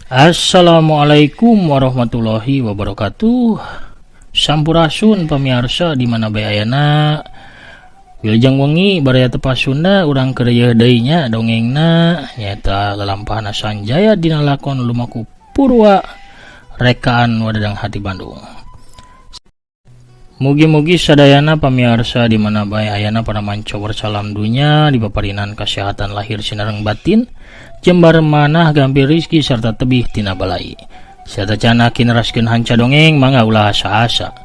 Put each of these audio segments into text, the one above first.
Assalamualaikum warahmatullahi wabarakatuh. Sampurasun pamirsa di mana bae ayana. Wilujeng wengi barea tepas Sunda urang keur deui nya dongengna nyaeta lalampahan Sanjaya dina lakon lumaku purwa rekaan Wadadang Hati Bandung. Mugi-mugi sadayana pamirsa di mana bae ayana pada mancower salam dunya di paparinan kesehatan lahir sinareng batin, jembar manah gampil rizki serta tebih tina balai. Serta canakin raskeun hanca dongeng mangga ulah asa-asa.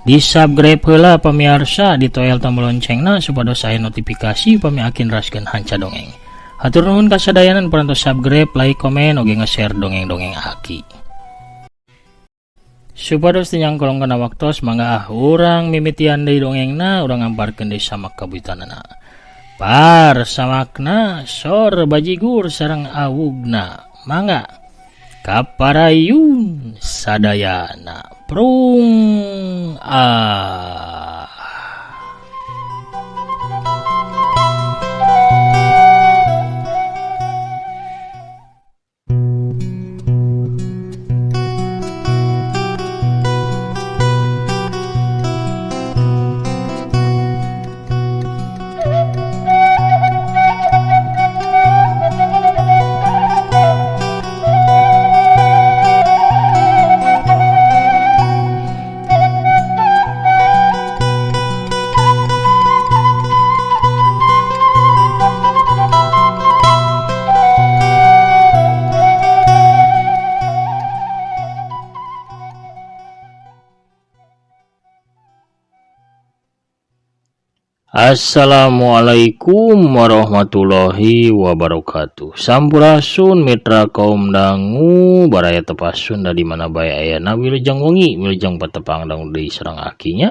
Di subscribe heula pamirsa di toel tombol loncengna supados aya notifikasi pami akin raskeun hanca dongeng. Hatur nuhun kasadayanan parantos subscribe, like, komen oge nge-share dongeng-dongeng aki. Supados tinyang kolong kana waktos mangga urang mimitian deui dongengna urang ngamparkeun deui samak kabuitanana. Par samakna sor bajigur sareng awugna mangga kaparayun sadayana prung Assalamualaikum warahmatullahi wabarakatuh. Sampurasun mitra kaum dangu baraya tepas Sunda di mana bae ayana wilujeng wengi wilujeng patepang dangu deui sareng akinya.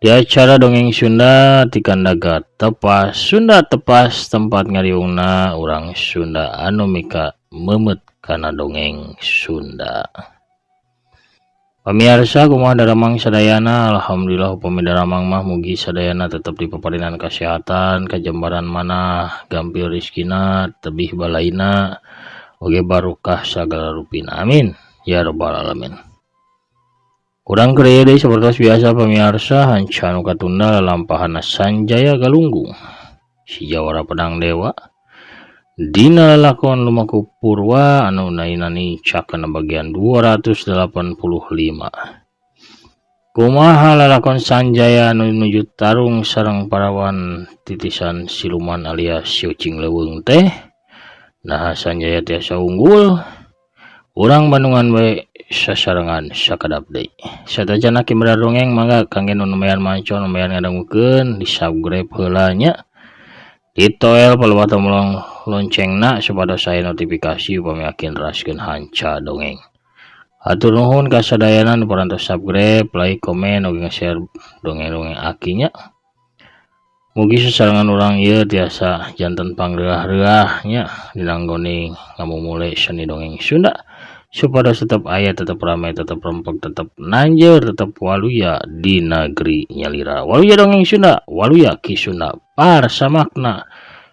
Di acara dongeng Sunda ti kandaga tepas Sunda tepas tempat ngariungna urang Sunda anu mika memet kana dongeng Sunda. Pamirsa kumaha daramang sadayana, alhamdulillah upami daramang mah mugi sadayana tetep di paparinan kesehatan, kajembaran manah, gampil rizkina, tebih balaina, oge barokah sagala rupina. Amin ya rabbal alamin. Urang keur deui sapertos biasa pamirsa hanca anu katunda lalampahan Sanjaya Galunggung si Jawara Pedang Dewa dina lakon lumaku purwa anu nainani cakana bagian 285. Kumaha lalakon Sanjaya anu nuju tarung sareng parawan titisan siluman alias Siucing Leuweung teh. Nah Sanjaya tiasa unggul, urang Bandungan bae sasarengan sakadap deui. Sateujana kimra dongeng mangga kangge nu numean mancon numean ngadangukeun di subscribe heula nya. Di toel palebah tombol loncengna supados saya notifikasi upami akin raskeun hanca dongeng. Hatur nuhun kasadayanan parantos subscribe, like, komen oge nge-share dongeng-dongeng akinya. Mugi sasarengan urang ieu tiasa janten pangreah-reah nya dinanggoni ngamumule seni dongeng Sunda supados tetep aya, tetep ramai, tetep rempeg, tetep nanjeur, tetep waluya di negeri nyalira. Waluya dongeng Sunda, waluya ki Sunda par samakna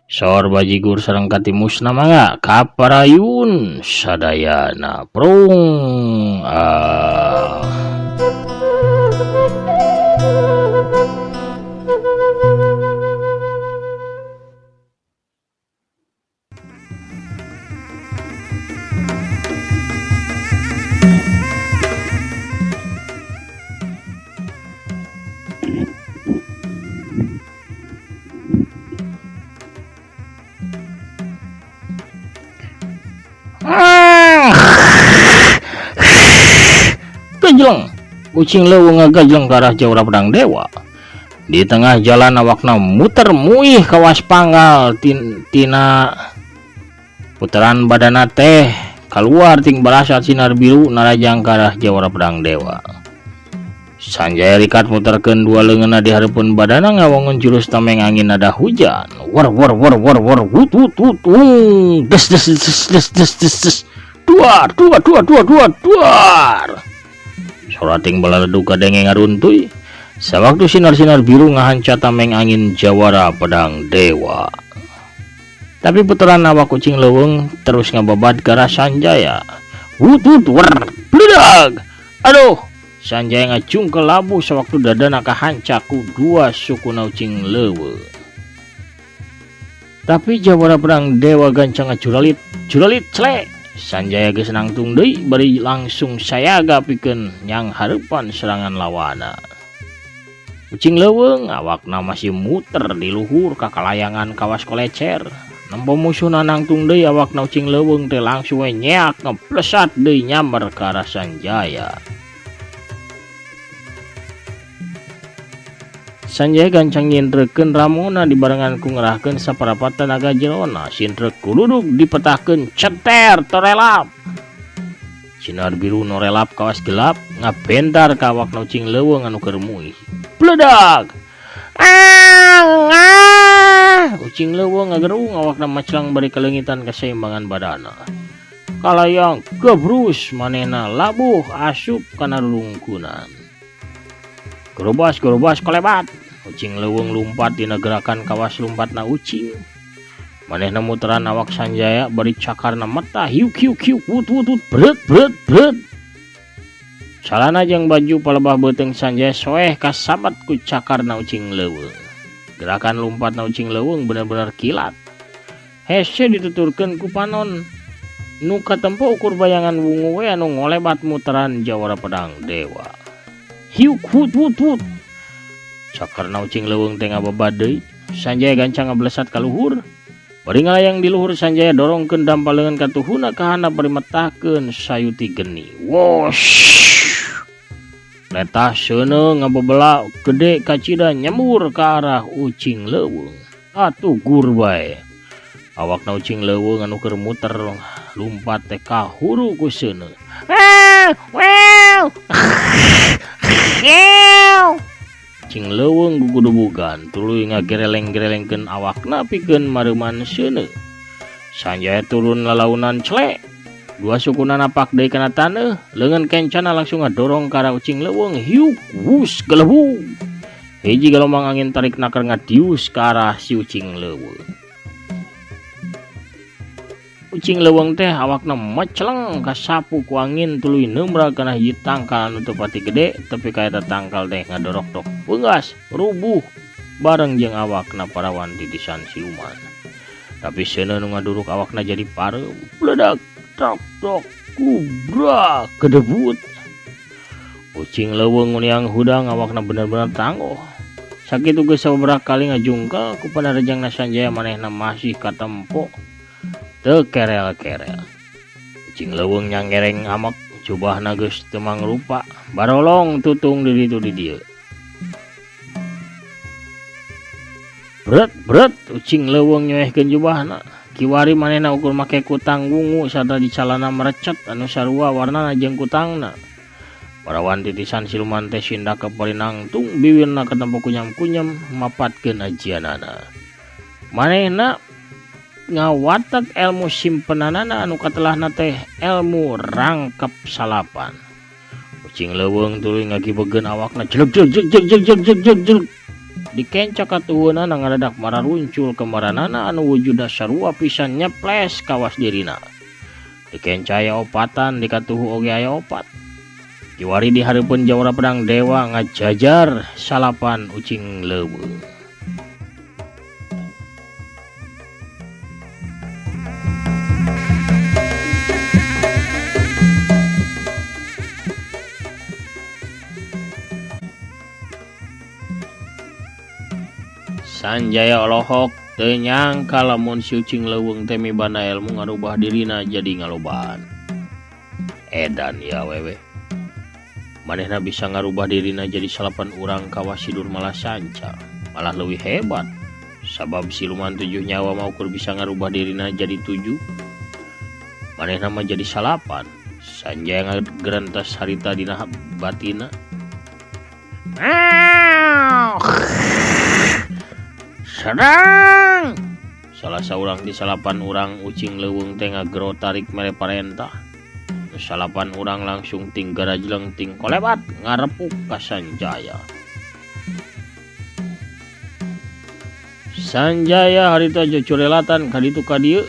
sor bajigur sareng katimusna mangga kaparayun sadayana prung Gajleng Kucing Leuweung ngagajleng ke arah Jawara Pedang Dewa. Di tengah jalan awakna muter muih kawas panggal tina puteran badana teh keluar ting barasa sinar biru narajang ke arah Jawara Pedang Dewa. Sanjaya rikat muterkeun dua leungeunna di hareupeun badana ngawongeun jurus tameng angin nada hujan. War war war war war wut wut wut des des des des des des des duar duar duar duar duar duar. Sorating balaledug kadenge ngaruntuy. Sawaktu sinar-sinar biru ngahanca tameng angin Jawara Pedang Dewa. Tapi puteran awak kucing leuweung terus ngababad ke arah Sanjaya. Wut wut wer, bledag. Aduh, Sanjaya ngacung ke labu sewaktu dadana kahancak ku dua sukuna ucing leuweung. Tapi jawara perang dewa gancang ngacuralit, curalit celek. Sanjaya geus nangtung deui bari langsung sayaga pikeun nyang hareupan serangan lawana. Ucing leuweung awakna masih muter di luhur ka kalayangan kawas kolecer. Nampa musuhna nangtung deui awakna ucing leuweung teh langsung nyeak ngeplesat deui nyamber ka arah Sanjaya. Sanjaya gancang nyintrekeun ramona dibarengan ku ngerahkeun saparapat tenaga jerona. Sintrek kuluduk dipetakeun ceter torelap. Sinar biru norelap kawas gelap ngabentar ka awakna ucing leuweung anu keur muih. Bledag. Ucing leuweung ngagerung awakna maclang bari kalengitan keseimbangan badana. Kalayang gebrus manehna labuh asup kana rungkunan. Gerobas kolebat. Ucing leuweung lumpat dina gerakan kawas lumpatna ucing. Manehna muteran awak Sanjaya bari cakarna mata hiuk hiuk hiuk wut wut wut bret bret bret. Salana jeung baju palebah beuteung Sanjaya soeh kasabat ku cakarna ucing leuweung. Gerakan lumpatna ucing leuweung bener-bener kilat. Hese dituturkeun ku panon. Nu katempo ukur bayangan wungu we anu ngolebat muteran jawara pedang dewa. Hiuk wut wut wut. Cakarna ucing leuweung teh ngababad deui. Sanjaya gancang ngablesat ka luhur. Bari ngalayang di luhur Sanjaya dorongkeun dampaleungan ka tuhuna ka handap bari metahkeun sayuti geni. Wosh. Letah seuneu ngabebela gede kacida nyembur ka arah ucing leuweung. Atuh gur bae. Awakna ucing leuweung anu keur muter lumpat teh kahuru ku seuneu. Ucing leuweung gugudubugan tuluy ngagereleng-gerelengkeun awakna pikeun mareuman seuneu. Sanjaya turun lalaunan celek. Dua sukuna napak deui kana taneuh, leungeun kencana langsung ngadorong ka arah ucing leuweung hiuk wus gelebung. Hiji gelombang angin tarik nakar ngadius ka arah si ucing leuweung. Ucing leuweung teh awakna meceleng kasapu ku angin tuluy neumrag kana hiji tangkal anu teu pati gede, tapi kaeta tangkal teh ngadorok-dok beungas rubuh bareng jeung awakna parawan titisan siluman. Tapi seuneu nu ngaduruk awakna jadi pareum, bledag tok tok kubra kedebut. Ucing leuweung uniang hudang awakna bener-bener tangguh. Sakitu geus sababaraha kali ngajungkel ku padarejangna Sanjaya manehna masih katempo teu kerel-kerel. Ucing leuweung nyanggereng amek jubahna geus teu mangrupa, barolong tutung di ditu di dieu. Bret bret ucing leuweung nyoehkeun jubahna. Kiwari manehna ukur make kutang wungu sarta di calana merecet anu sarua warnana jeung kutangna. Parawan titisan siluman teh sindak kepari nangtung bibirna katempo kunyam-kunyam mapatkeun ajianana. Manehna ngawatek ilmu simpenanana anu katelahna teh ilmu rangkep salapan. Ucing leuweung tuluy ngagibegeun awakna jeleg jeleg jeleg jeleg jeleg jeleg. Dikencak katuhunana ngadadak mararuncul kemaranana anu wujudna sarua pisan nyeples kawas dirina. Dikencak aya opatan dikatuhu oge aya opat. Kiwari di hareupeun jawara pedang dewa ngajajar salapan ucing leuweung. Sanjaya olohok teu nyangka lamun si ucing leuweung teh mibana ilmu ngarubah dirina jadi ngalobaan. Edan ya wewe. Manehna bisa ngarubah dirina jadi salapan urang kawas sidur malah sanca. Malah leuwih hebat. Sabab siluman 7 nyawa mau kur bisa ngarubah dirina jadi 7. Manehna mah jadi salapan. Sanjaya ngagerentas harita dina batina. Sedang salah saurang di salapan urang ucing leuweung teh ngagero tarik mere parentah. Salapan urang langsung ting garajleng ting kolebat ngarepuk ka Sanjaya. Sanjaya harita jocurelatan kaditu ka dieu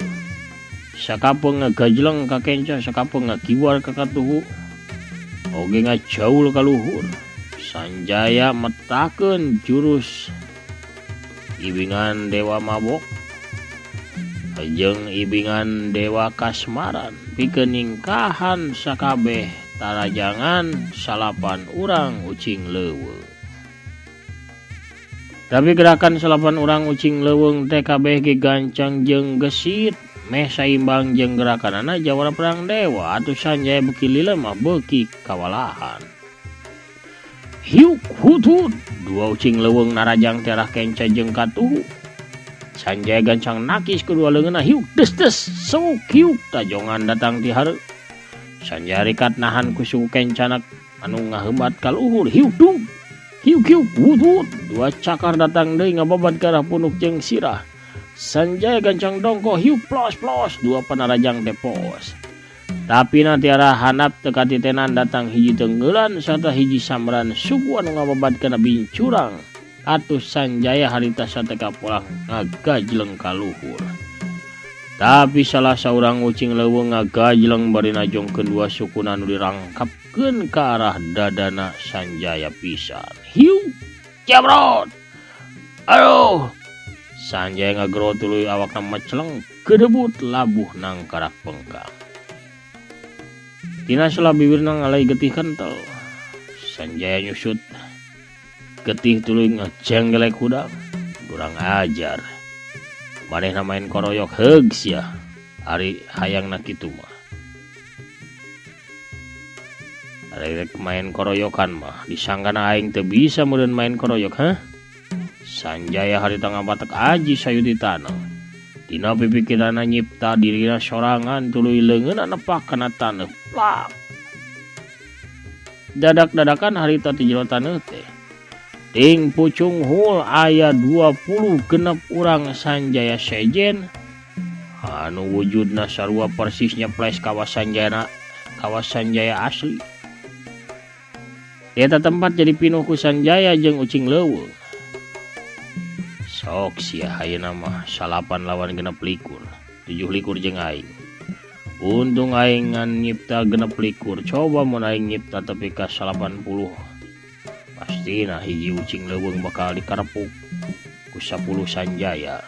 sakapeung ngagajleng ka kenca sakapeung ngakiwar ka katuhu oge ngajaul ka luhur. Sanjaya metakeun jurus ibingan dewa mabok jeung ibingan dewa kasmaran pikeun ningkahan sakabeh tarajangan salapan urang ucing leuweung. Tapi gerakan salapan urang ucing leuweung teh kabeh ge gancang jeung gesit meh saimbang jeung gerakanana jawara perang dewa. Atuh Sanjaya beuki lila mah beuki kawalahan. Hiuk hutut dua ucing leuweung narajang terah kenca jeung katuhu. Sanjaya gancang nakis kedua leungeunna hiuk des sok hiuk tajongan datang ti hareup. Sanjaya rikat nahan ku suku kencana anu ngaheubat ka luhur hiuk dung hiuk wutut dua cakar datang deui ngababat ka arah punuk jeung sirah. Sanjaya gancang dongko hiuk plos dua panarajang depos. Tapi nanti arah hanap teka titenan datang hiji tenggelan serta hiji samran suku anu ngababat kana bincurang. Atuh Sanjaya harita sateka pulang ngagajleng ka luhur. Tapi salah saurang ucing leuweung ngagajleng bari najongkeun dua sukuna anu dirangkapkeun ka arah dadana Sanjaya pisan. Hiu jabrot. Aduh. Sanjaya ngagrot tuluy awakna meceleng kedebut labuh nang karak pengkang. Tina sela bibirna ngalai getih kentel. Sanjaya nyusut getih tuluy ngejenggelek hudang. Kurang ajar. Manehna main koroyok heug sia. Ari hayangna kitu mah. Ari rek main koroyokan mah disanggana aing teu bisa meureun main koroyok, hah? Sanjaya harita ngabatek aji sayu di tanah. Dina pipikiranna nyipta dirina sorangan tuluy leungeunna nepak kana taneuh. Plak. Dadak-dadakan harita ti jero taneuh teh. Ting pucung hul aya 20 genep urang Sanjaya sejen anu wujudna sarua persisnya ples kawas Sanjaya asli. Eta tempat jadi pinuh ku Sanjaya jeung ucing leuweung. Sok sia hayeuna mah 8 lawan 6 likur 7 likur jeung aing. Untung aing ngan nyipta 6 likur coba mun aing nyipta tepi ka 80. Pastina hiji ucing leuweung bakal dikarepuk ku 10 Sanjaya.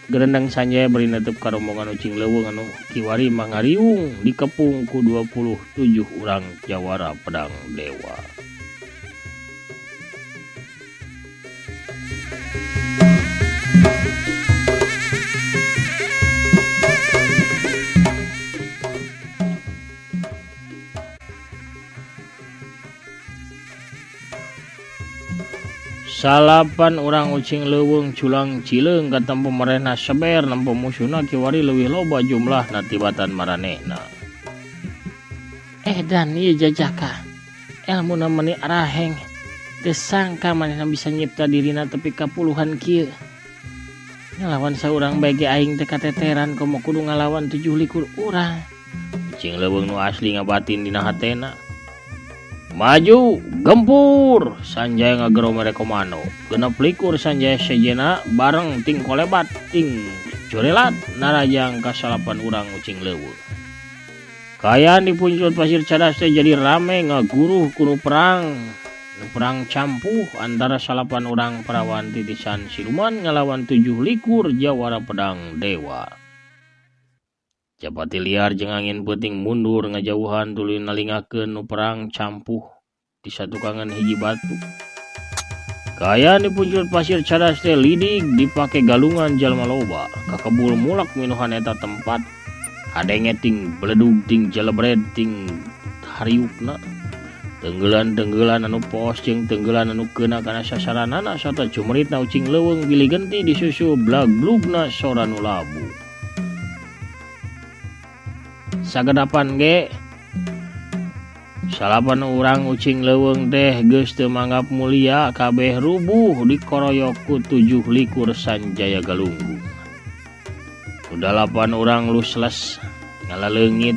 Gerendang Sanjaya bari netep ka rombongan ucing leuweung anu kiwari mah ngariung dikepung ku 27 urang jawara pedang dewa. Salapan orang ucing leuweung culang cileung katempo marehna seber nempo musuhna kiwari leuwih loba jumlahna tibatan maranehna. Dan ieu jajaka elmuna meni araheng teu sangka manehna bisa nyipta dirina tepi ka puluhan kieu. Ngalawan saurang bae ge aing teh kateteran komo kudu ngalawan 7 likur urang. Ucing leuweung nu asli ngabatin dina hatena. Maju gempur Sanjaya ngagero mere komando. 6 likur Sanjaya sejena bareng ting kolebat ting corelat narajang ka 8 urang ucing leuweung. Kayaan di puncul pasir cadas teh jadi rame ngaguruh kuno perang campuh antara 8 urang perawan titisan siluman ngalawan 7 likur jawara pedang dewa. Japati liar jeung angin peuting mundur ngajauhan tuluy nalingakeun nu perang campuh di satukangan hiji batu. Kayaan di puncul pasir cadas teh lidig dipake galungan jalma loba. Kakebul mulak minuhan eta tempat. Hadenge ting beledug ting jelebred ting hariukna. Tenggelan-tenggelan anu pos jeung tenggelan anu keuna kana sasaranana sarta cumeritna ucing leuweung bilih genti disusul blag-blugna sora nu labu. Sagedapan ge 8 urang ucing leuweung teh geus teu manggap mulia kabeh rubuh dikoroyok ku 7 likur Sanjaya galunggung. Udah 8 urang lusles ngalaleungit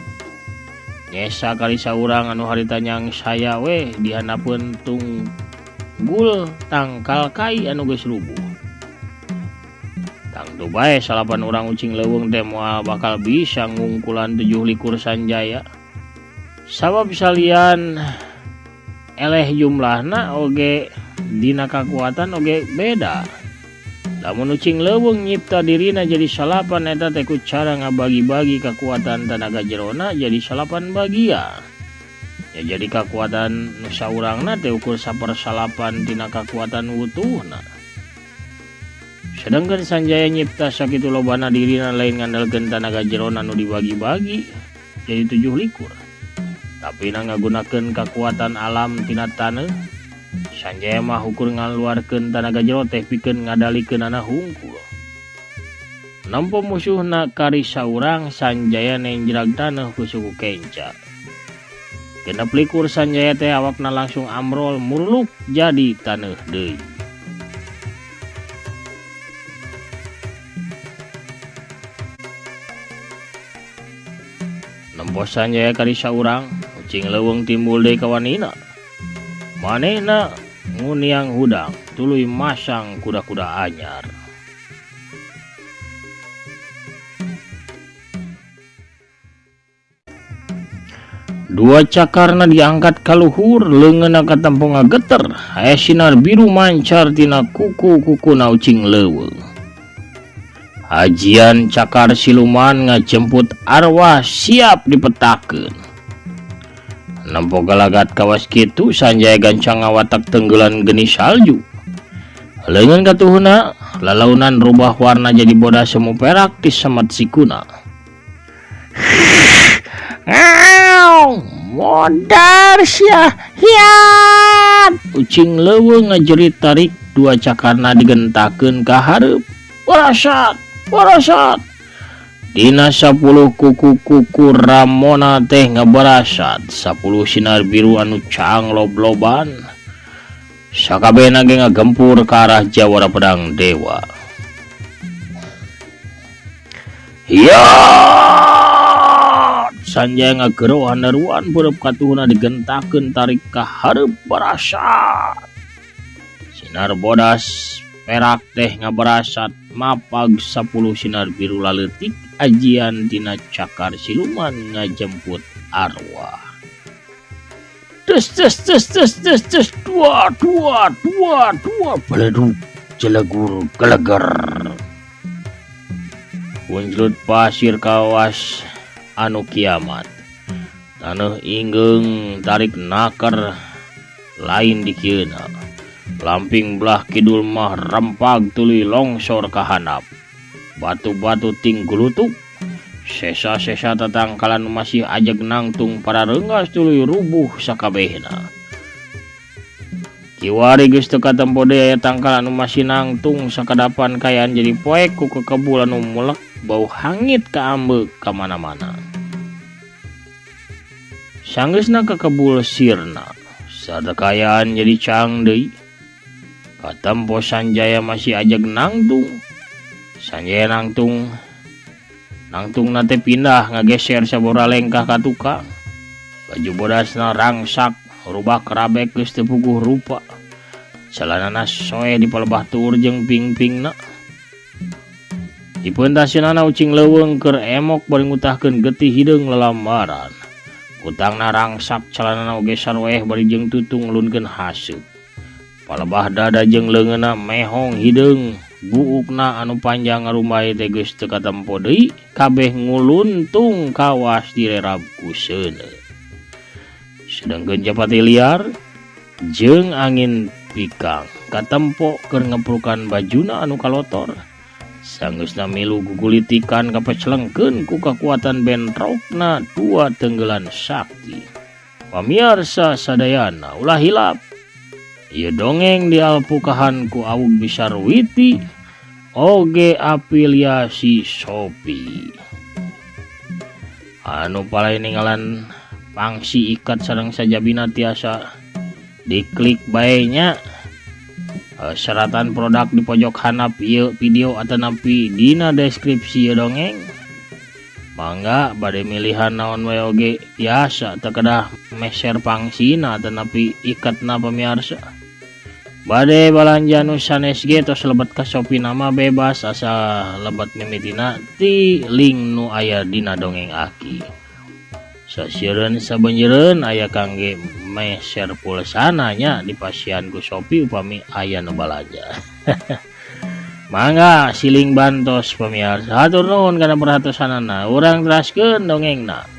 nyesa kali saurang anu harita nyang saya we dihanapeun tunggul tangkal kai anu geus rubuh. Tuh bae salapan orang ucing leuweung teh moal bakal bisa ngungkulan 7 Sanjaya. Sabab salian eleh jumlahna oge dina kakuatan oge beda. Lamun ucing leuweung nyipta dirina jadi salapan eta teh ku cara ngabagi-bagi kekuatan tenaga jerona jadi salapan bagian. Ya jadi kekuatan nu saurangna teh ukur 1/8 tina kekuatan utuhna. Sedangkan Sanjaya nyipta sakitu lobana dirina lain ngandalkeun tenaga jerona nu dibagi-bagi jadi 7 Tapi ngagunakeun kekuatan alam tina taneuh. Sanjaya mah ukur ngaluarkeun tenaga jero teh pikeun ngadalikeun anak hungkul. Nampo musuhna kari saurang Sanjaya nenjrag taneuh ku suku Kenca. Genep likur Sanjaya teh awakna langsung amrol murluk jadi taneuh deui. Nampo Sanjaya kari saurang ucing leuweung timbul deui kawanina. Manehna nguniang hudang tuluy masang kuda-kuda anyar. Dua cakarna diangkat kaluhur leungeunna katempo ngageter aya sinar biru mancar tina kuku-kukuna ucing leuweung. Ajian cakar siluman ngajemput arwah siap dipetakeun. Nampo galagat kawas kitu Sanjaya gancang ngawatak tenggelan geni salju. Leungeun katuhuna lalaunan rubah warna jadi bodas semu perak di semat sikuna. Modar sia hiat. Ucing leuweung ngajerit tarik dua cakarna digentakeun ka hareup. Barasat. Dina 10 kuku-kuku Ramona teh ngabarasat 10 sinar biru anu caang lob-loban. Sakabehna ge ngagempur ka arah jawara pedang dewa. Ya! Sanjaya ngagero handaruan beureup katuhna digentakeun tarik ka hareup barasat. Sinar bodas perak teh ngabarasat mapag 10 sinar biru laleutik ajian tina cakar siluman ngajemput arwah. Tes dua beleduk jelegur geleger. Punjlut pasir kawas anu kiamat. Taneuh ingeung tarik naker lain dikieuna. Lamping belah kidul mah rempag tuluy longsor ka handap. Batu-batu ting gulutuk. Sesa-sesa tatangkalan masih ajeg nangtung para reungas tuluy rubuh sakabehna. Kiwari geus teu katempo deui aya tangkalan masih nangtung sakadapan kayaan jadi poek ku kekebul anu mulek bau hangit kaambeuk ka mana-mana. Sanggeusna kekebul sirna sadakayaan jadi caang deui. Katempo Sanjaya masih ajeg nangtung. Sanjaya nangtung nate pindah ngageser sabora lengkah ka tukang. Baju bodasna rangsak rubah kerabek geus teu puguh rupa. Celanana soe dipalebah tuur jeung ping-pingna. Dipeuntasieunana ucing leuweung keur emok bari ngutahkeun getih hideung lelambaran. Kutangna rangsak celanana oge sarweh bari jeung tutung ngelunkeun haseup. Palebah dada jeung leungeunna mehong hideung. Buukna anu panjang ngarumbay teh geus teu katempo deui kabeh nguluntung kawas direrab ku seuneu. Sedengkeun japati liar jeung angin pikang katempo keur ngeprukan bajuna anu kalotor. Sanggeusna milu gugulitikan kapecelengkeun ku kakuatan bentrokna dua tenggelan sakti. Pamirsa sadayana ulah hilap. Ieu dongeng dialpukahan ku Awug Bisarwiti oge afiliasi Shopee. Anu palai ninggalan pangsi ikat sareng sajabina tiasa diklik bae nya. Seratan produk di pojok handap ieu video atanapi dina deskripsi ieu dongeng. Mangga bade milihan naon wae oge tiasa teu kedah meser pangsina atanapi ikatna pamirsa. Bade balanja nu sanes ge tos lebet ka Shopee nama bebas asa lebat mimitina ti link nu aya dina dongeng Aki. Sasieun sabanjeureun aya kangge share pulsana nya dipasian ku Shopee upami aya nu balanja. Mangga siling bantos pamirsa. Hatur nuhun kana perhatosanana. Urang teraskeun dongengna.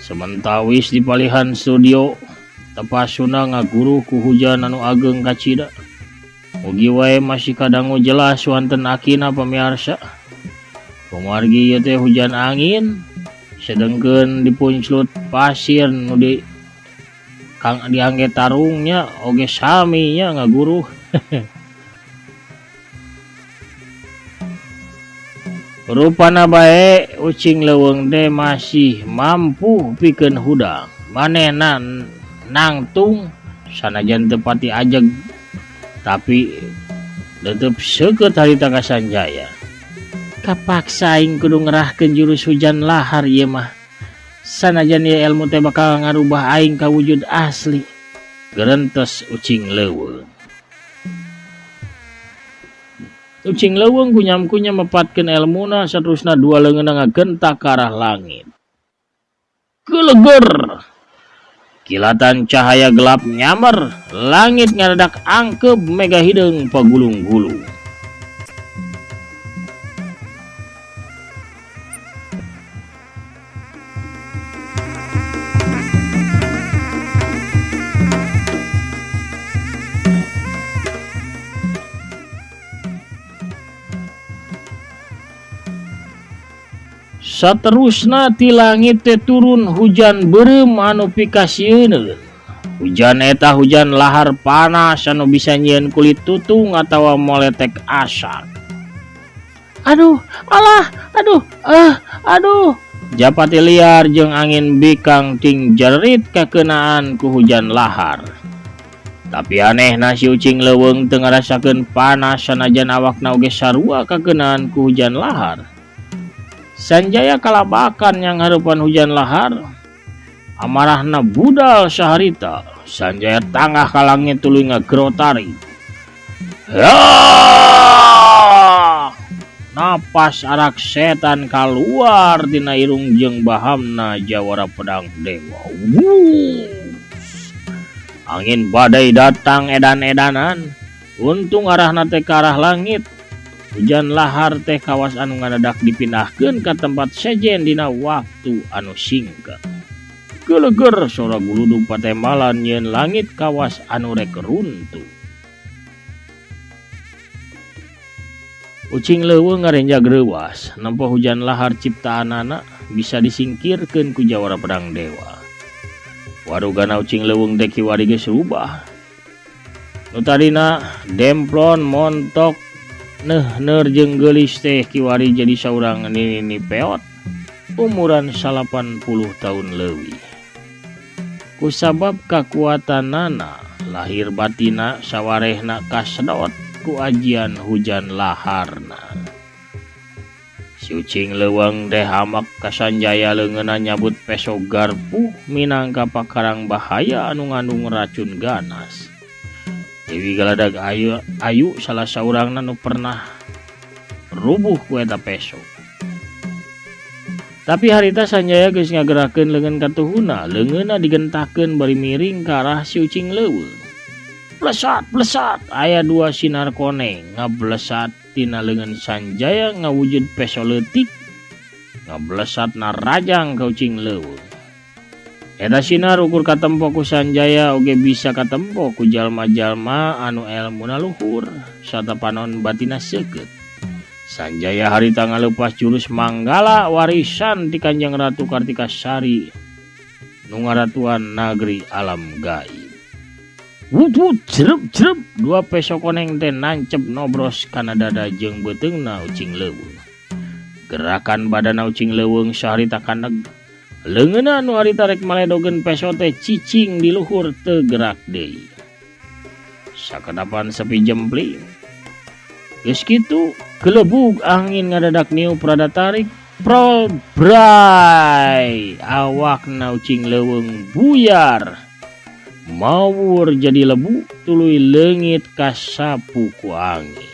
Sementawis di palihan studio tepasuna ngaguru ku hujan anu ageng kacida. Mugi wae masih kadangu jelas wonten akina pamirsa. Pamargi ieu teh hujan angin sedengkeun dipunclut pasir nu di kang diangge tarungnya oge sami nya ngaguru. Rupana bae ucing leuweung teh masih mampu pikeun hudang. Manehna nangtung sanajan teu pati ajeg tapi tetep seukeut harita ka Sanjaya. Kapaksa aing kudu ngerahkeun jurus hujan lahar ieu mah. Sanajan ieu ilmu teh bakal ngarubah aing ka wujud asli. Gerentos ucing leuweung. Ucing leuweung kunyam-kunyam mepatkeun elmuna saterusna dua leungeunna ngagentak ka arah langit. Geleger. Kilatan cahaya gelap nyamar, langit ngadadak angkeb mega hideung pagulung-gulung. Saterusna ti langit teh turun hujan beureum anu pikasieun. Hujan eta hujan lahar panas anu bisa nyieun kulit tutung atawa moletek asak. Aduh, alah, aduh. Japati liar jeung angin bikang ting jerit kakeunaan ku hujan lahar. Tapi anehna si ucing leuweung teu ngarasakeun panas sanajan awakna oge sarua kakeunaan ku hujan lahar. Sanjaya kalabakan yang harapan hujan lahar. Amarahna budal saharita. Sanjaya tangah ka langit tuluy ngagrotari. Ya! Napas arak setan kaluar tina irung jeung bahamna jawara pedang dewa. Angin badai datang edan-edanan. Untung arahna teh ka arah langit. Hujan lahar teh kawas anu ngadadak dipindahkeun ka tempat sejen dina waktu anu singkat. Geleger sora guludug patembalan nyeun langit kawas anu rek runtuh. Ucing leuweung ngarenjag reuwas, nempo hujan lahar ciptaanana bisa disingkirkeun ku jawara pedang dewa. Warugana ucing leuweung teh kiwari geus rubah. Nu tadina demplon montok neuhner jeung geulis teh kiwari jadi saurang nini peot umuran 80 tahun leuwih. Kusabab kakuatanana lahir batina sawarehna kasedot ku ajian hujan laharna. Si ucing leuweung teh hamak ka Sanjaya leungeunna nyabut peso garpu minangka pakarang bahaya anu ngandung racun ganas. Dewi Galadag ayu salah saurangna nu pernah rubuh ku eta peso. Tapi harita Sanjaya geus ngagerakeun leungeun katuhuna, leungeunna digentakeun bari miring ka arah si ucing leuweung. Blesat, aya dua sinar koneng ngablesat tina leungeun Sanjaya ngawujud peso leutik. Ngablesat narajang ka ucing leuweung. Eta sinar ukur katempo ku Sanjaya oge bisa katempo ku jalma-jalma anu elmuna luhur sarta panon batina seukeut. Sanjaya harita ngaleupas jurus manggala warisan ti Kanjeng Ratu Kartikasari nu ngaratuan nagri alam gaib. Wut jerep dua peso koneng teh nancep nobros kana dada jeung beuteungna ucing leuweung. Gerakan badana ucing leuweung saharita kandeg. Leungeunna nu harita rek maledogeun peso teh cicing di luhur teu gerak deui. Sakedapan sepi jempling. Geus kitu kelebug angin ngadadak niu prada tarik prol bray awakna ucing leuweung buyar mawur jadi lebu tuluy leungit kasapu ku angin.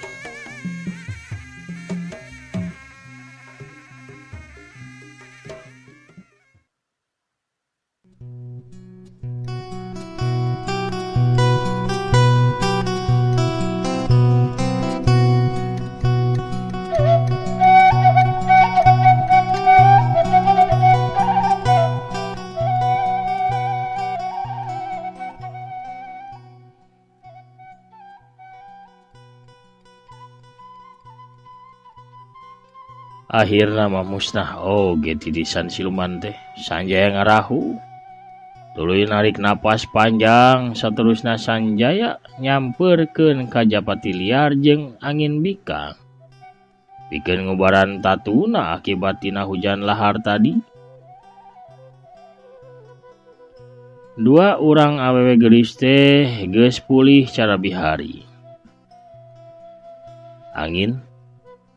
Akhirna mah musnah oge titisan siluman teh. Sanjaya ngarahu tuluy narik napas panjang saterusna Sanjaya nyamperkeun ka Japati liar jeung angin bikang pikeun ngubaran tatuna akibat tina hujan lahar tadi. Dua urang awewe geulis teh geus pulih cara bihari. Angin,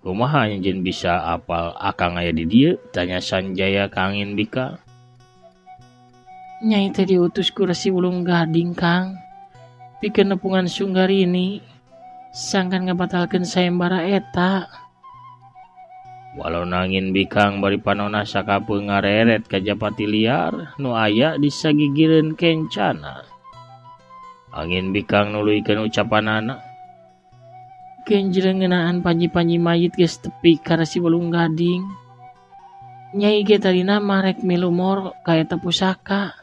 kumaha nyen bisa apal akang aya di dieu? Tanya Sanjaya ka angin bika. Nyai teh diutus ku Resi Wulung Gading, Kang. Pikeun nepungan Sunggarini, sangkan ngabatalkeun sayembara eta. Walau angin bikang bari panonna sakapeung ngareret ka Japati liar nu aya di sagigireun kencana. Angin bikang nuluykeun ucapanana. Kenjreung ngeunaan panji-panji mayit geus tepi ka Resi Wulung Gading. Nyai ge tadina marek milu moro ka eta pusaka.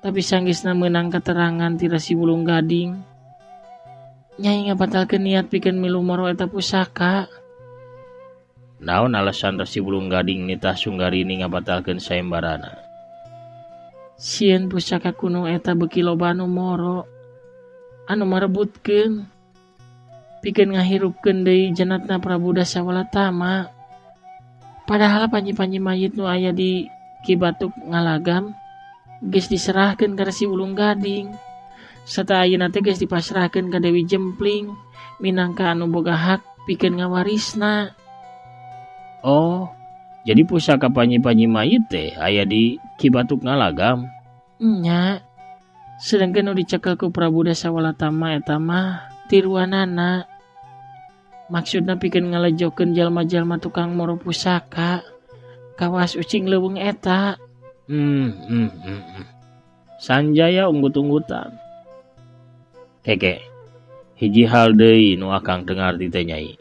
Tapi sanggeusna meunang keterangan ti Resi Wulung Gading, Nyai ngabatalkeun niat pikeun milu moro eta pusaka. Naon alasan Resi Wulung Gading nitah Sunggarini ngabatalkeun sayembarana? Sieun pusaka kuno eta beuki loba anu moro anu marebutkeun pikeun ngahirupkeun deui janatna Prabu Dasawalatama. Padahal panji-panji mayit nu aya di Kibatuk Ngalagam geus diserahkeun ka Resi Wulung Gading. Sarta ayeuna teh geus dipasrahkeun ka Dewi Jempling minangka anu boga hak pikeun ngawarisna. Oh, jadi pusaka panji-panji mayit teh aya di Kibatuk Ngalagam? Nya, sedengkeun nu dicekel ku Prabu Dasawalatama eta mah tiruanana. Maksudna pikeun ngalejokeun jalma-jalma tukang moro pusaka kawas ucing leuweung eta. Sanjaya unggut-unggutan. Keke, hiji hal deui nu akang dengar ti teh Nyai.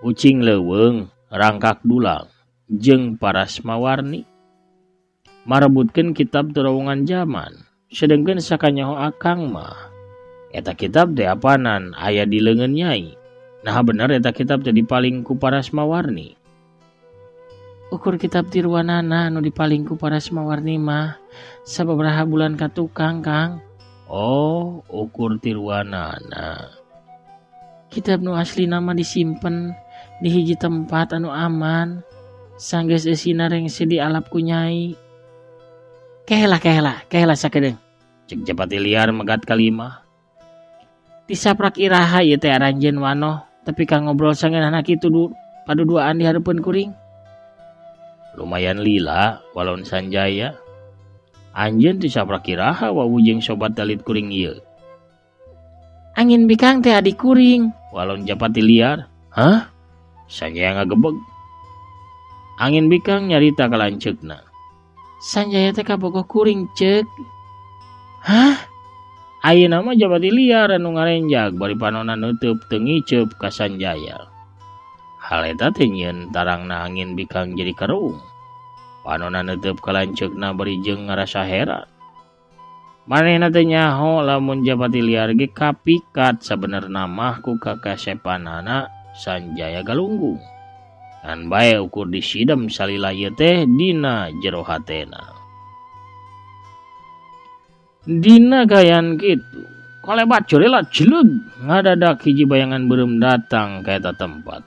Ucing leuweung, rangkak dulang, jeung Parasmawarni marebutkeun kitab terowongan zaman. Sedengkeun sakanyaho akang mah eta kitab teh apanan aya di leungeun Nyai. Nah bener eta kitab teh dipaling ku Parasmawarni. Ukur kitab tiruanana anu dipaling ku Parasmawarni mah sababaraha bulan ka tukang, Kang. Oh, ukur tiruanana. Kitab nu asli nama disimpen di hiji tempat anu aman sanggeus eusina rengse di alap ku Nyai. Kehela sakedeung. Cek Japati liar megat kalimah. Disaprak iraha ieu teh aranjeun wanoh tapi ka ngobrol sangeunana kitu paduduaan di hareupeun kuring. Lumayan lila walon Sanjaya. Anjeun disaprak iraha wawu jeung sobat dalit kuring ieu. Angin bikang teh adik kuring. Walon Japati liar. Hah? Sanjaya ngagebeg. Angin bikang nyarita ka lanceukna. Sanjaya teh kabogoh kuring ceuk. Hah? Ayeuna mah Japati liar anu ngarenjak bari panonna neuteub teu ngiceup ka Sanjaya. Hal eta teh nyieun tarangna angin bikang jadi karung. Panonna neuteub ka lanceukna bari jeung ngarasa heran. Manehna teh nyaho lamun Japati liar ge kapikat sabenerna mah ku kakasepanana Sanjaya Galunggung. Ngan bae ukur disidem salila ieu teh dina jero hatena. Dina gayan kitu, kalebat corela jeleg ngadadak hiji bayangan beureum datang ka eta tempat.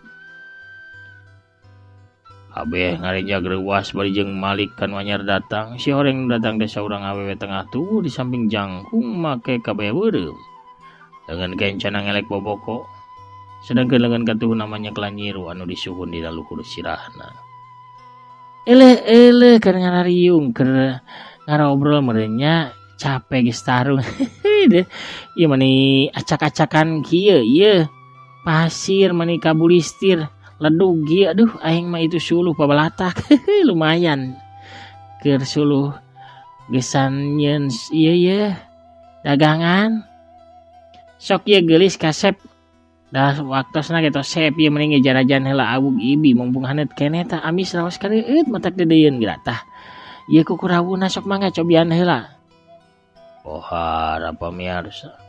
Kabeh ngarenjak reuas bari jeung Malik kan anyar datang. Si horeng datang desa urang awewe tengah tubuh di samping jangkung make kabeh beureum. Dengan kencana ngelek boboko. sedangkan lengan katuh namanya kelanyiru anu disuhun di luhur sirahna. Ele keur ngarariung keur ngarobrol merenya capek geus tarung. Ieu mani acak-acakan kieu ieu pasir mani kabulistir ledug ieu aduh aing mah itu suluh pabalatak. Lumayan keur suluh gesan nyeun ieu dagangan sok ieu geulis kasep dah waktosna geto sep ieu mending ngejarajan heula awug ibi mumpung hanet keneh tah amis raos kareueut matak dedeyeun geura tah ieu kukurawuna sok mangga cobian heula. Pohar apa miarsa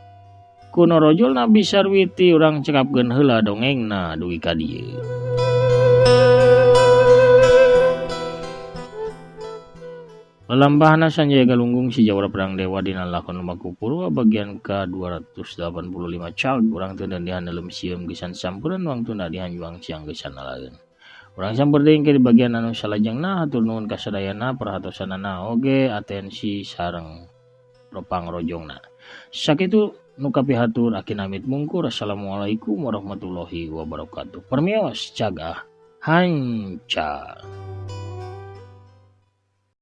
Kuno rojolna bisa ruwiti urang cekapkeun heula dongengna dugi ka dieu. Lelambahna Sanjaya Galunggung si Jawara Perang Dewa dina lakon Lumakupurwa bagian ke-285 caleg urang teu dandihan dalam sieum gesan sampureun wangtuna dihanjuang siang gesan alaeun. Urang sampeuring ke di bagian anu salajengna hatur nuhun kasadayana perhatosanana oge atensi sareng propang rojongna. Sakitu nu kapihatur akin amit mungkur. Assalamualaikum warahmatullahi wabarakatuh. Permios cagah hanca.